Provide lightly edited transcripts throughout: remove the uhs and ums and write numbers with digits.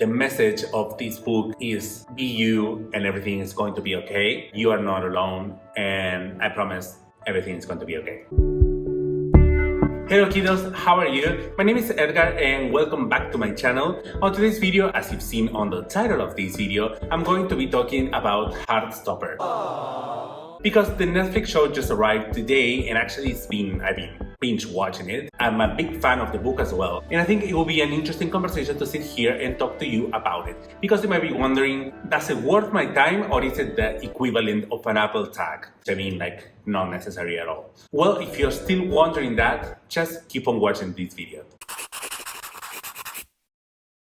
The message of this book is be you and everything is going to be okay. You are not alone, and I promise everything is going to be okay. Hello kiddos, how are you? My name is Edgar and welcome back to my channel. On today's video, as you've seen on the title of this video, I'm going to be talking about Heartstopper. Because the Netflix show just arrived today and actually I've been binge watching it. I'm a big fan of the book as well, and I think it will be an interesting conversation to sit here and talk to you about it. Because you might be wondering, does it worth my time or is it the equivalent of an Apple tag? I mean, like, not necessary at all. Well, if you're still wondering that, just keep on watching this video.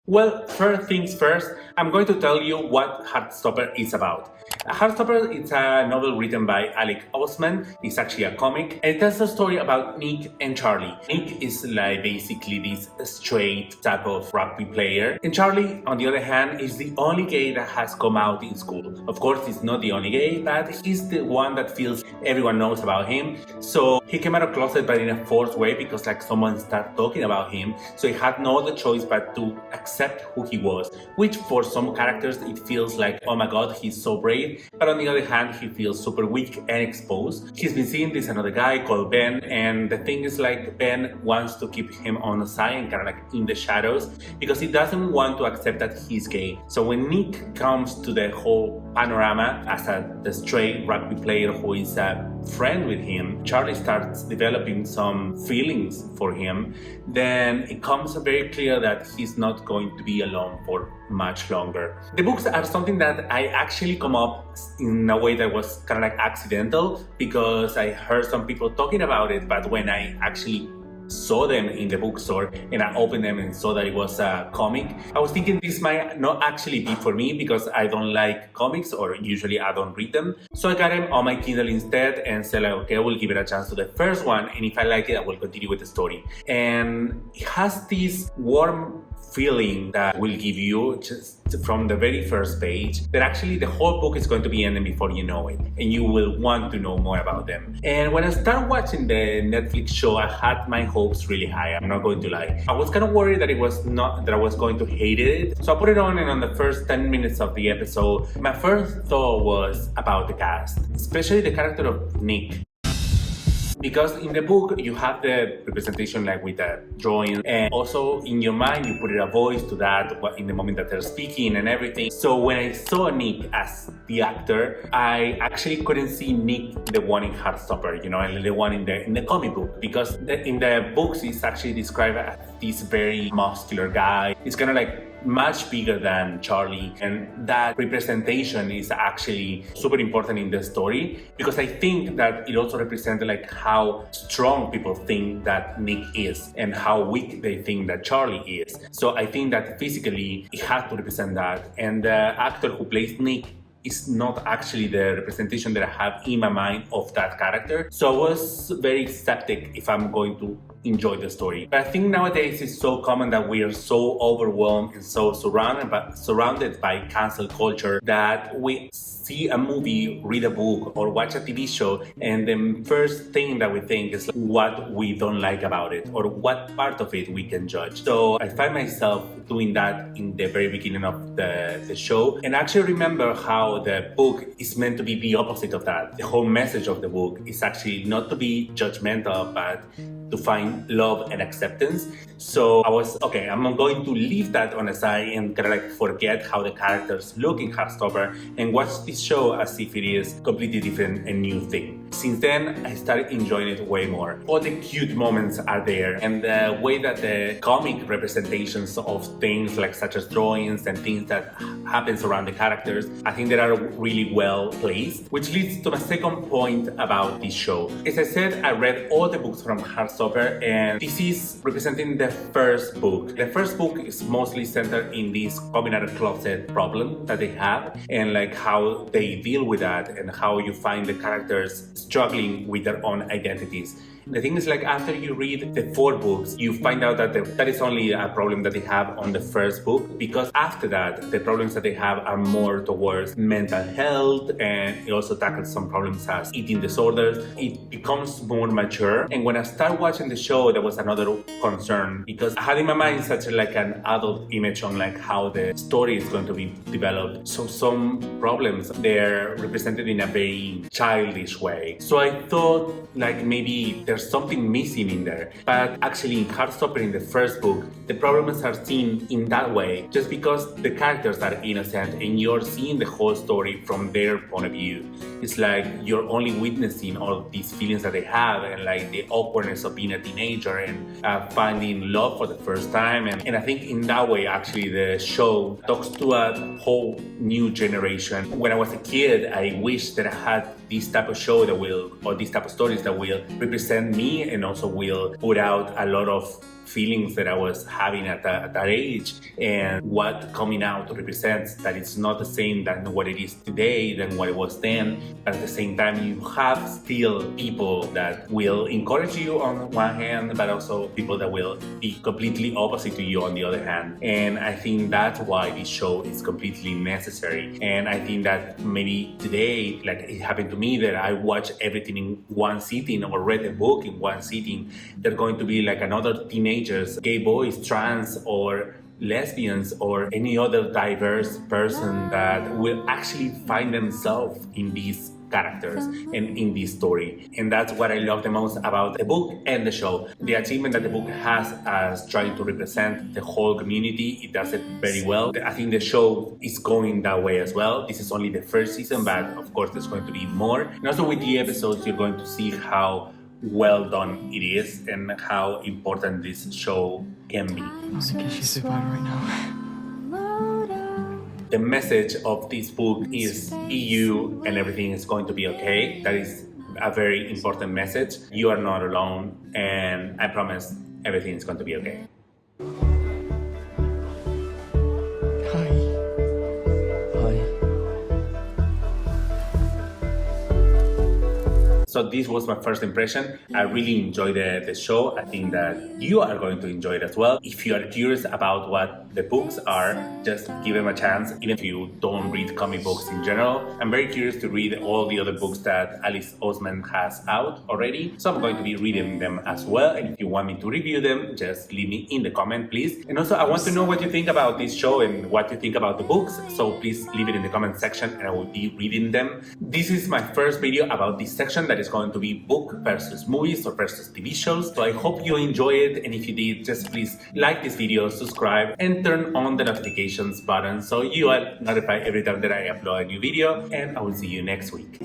Well, first things first, I'm going to tell you what Heartstopper is about. Heartstopper is a novel written by Alice Oseman. It's actually a comic, and it tells a story about Nick and Charlie. Nick is like basically this straight type of rugby player, and Charlie, on the other hand, is the only gay that has come out in school. Of course, he's not the only gay, but he's the one that feels everyone knows about him. So he came out of closet, but in a forced way, because like someone started talking about him. So he had no other choice but to accept who he was, which for some characters it feels like, oh my god, he's so brave. But on the other hand, he feels super weak and exposed. He's been seeing this another guy called Ben, and the thing is like Ben wants to keep him on the side and kind of like in the shadows because he doesn't want to accept that he's gay. So when Nick comes to the whole panorama as the straight rugby player who is a friend with him, Charlie starts developing some feelings for him. Then it becomes very clear that he's not going to be alone for much longer. The books are something that I actually come up in a way that was kind of like accidental because I heard some people talking about it, but when I actually saw them in the bookstore and I opened them and saw that it was a comic, I was thinking this might not actually be for me because I don't like comics, or usually I don't read them. So I got them on my Kindle instead and said like, okay, I will give it a chance to the first one, and if I like it, I will continue with the story. And it has this warm feeling that will give you just from the very first page that actually the whole book is going to be ending before you know it, and you will want to know more about them. And when I started watching the Netflix show, I had my hopes really high. I'm not going to lie. I was kind of worried that I was going to hate it. So I put it on, and on the first 10 minutes of the episode, my first thought was about the cast, especially the character of Nick. Because in the book, you have the representation like with the drawing, and also in your mind, you put a voice to that in the moment that they're speaking and everything. So when I saw Nick as the actor, I actually couldn't see Nick, the one in Heartstopper, you know, the one in the comic book. Because in the books, it's actually described as this very muscular guy. It's kind of like much bigger than Charlie, and that representation is actually super important in the story because I think that it also represents like how strong people think that Nick is and how weak they think that Charlie is. So I think that physically it has to represent that, and the actor who plays Nick is not actually the representation that I have in my mind of that character. So I was very skeptic if I'm going to enjoy the story. But I think nowadays it's so common that we are so overwhelmed and so surrounded by cancel culture that we see a movie, read a book, or watch a TV show, and the first thing that we think is what we don't like about it or what part of it we can judge. So I find myself doing that in the very beginning of the show, and I actually remember how the book is meant to be the opposite of that. The whole message of the book is actually not to be judgmental, but to find love and acceptance. So I was, okay, I'm going to leave that on the side and kind of like forget how the characters look in Heartstopper and watch this show as if it is completely different and new thing. Since then, I started enjoying it way more. All the cute moments are there, and the way that the comic representations of things like such as drawings and things that happens around the characters, I think they are really well placed, which leads to my second point about this show. As I said, I read all the books from Heartstopper, and this is representing the first book. The first book is mostly centered in this coming out of closet problem that they have, and like how they deal with that, and how you find the characters struggling with their own identities. The thing is, like, after you read the 4 books, you find out that that is only a problem that they have on the first book, because after that, the problems that they have are more towards mental health, and it also tackles some problems as eating disorders. It becomes more mature. And when I started watching the show, there was another concern, because I had in my mind such an adult image on like how the story is going to be developed. So some problems, they're represented in a very childish way. So I thought like maybe there's something missing in there. But actually in Heartstopper, in the first book, the problems are seen in that way just because the characters are innocent and you're seeing the whole story from their point of view. It's like you're only witnessing all these feelings that they have, and like the awkwardness of being a teenager and finding love for the first time. And I think in that way, actually, the show talks to a whole new generation. When I was a kid, I wish that I had this type of show that will, or these type of stories that will represent me and also will put out a lot of feelings that I was having at that age, and what coming out represents that it's not the same than what it is today than what it was then. But at the same time, you have still people that will encourage you on one hand, but also people that will be completely opposite to you on the other hand. And I think that's why this show is completely necessary. And I think that maybe today, like it happened to me, that I watch everything in one sitting or read a book in one sitting, they're going to be like another teenagers, gay boys, trans, or lesbians, or any other diverse person that will actually find themselves in these characters and in this story. And that's what I love the most about the book and the show. The achievement that the book has as trying to represent the whole community, it does it very well. I think the show is going that way as well. This is only the first season, but of course there's going to be more. And also with the episodes, you're going to see how well done it is and how important this show can be. I don't think she's surviving right now. The message of this book is EU and everything is going to be okay. That is a very important message. You are not alone, and I promise everything is going to be okay. So this was my first impression. I really enjoyed the show. I think that you are going to enjoy it as well. If you are curious about what the books are, just give them a chance. Even if you don't read comic books in general, I'm very curious to read all the other books that Alice Oseman has out already. So I'm going to be reading them as well. And if you want me to review them, just leave me in the comment, please. And also I want to know what you think about this show and what you think about the books. So please leave it in the comment section and I will be reading them. This is my first video about this section that is going to be book versus movies or versus TV shows. So I hope you enjoy it, and if you did, just please like this video, subscribe, and turn on the notifications button so you are notified every time that I upload a new video, and I will see you next week.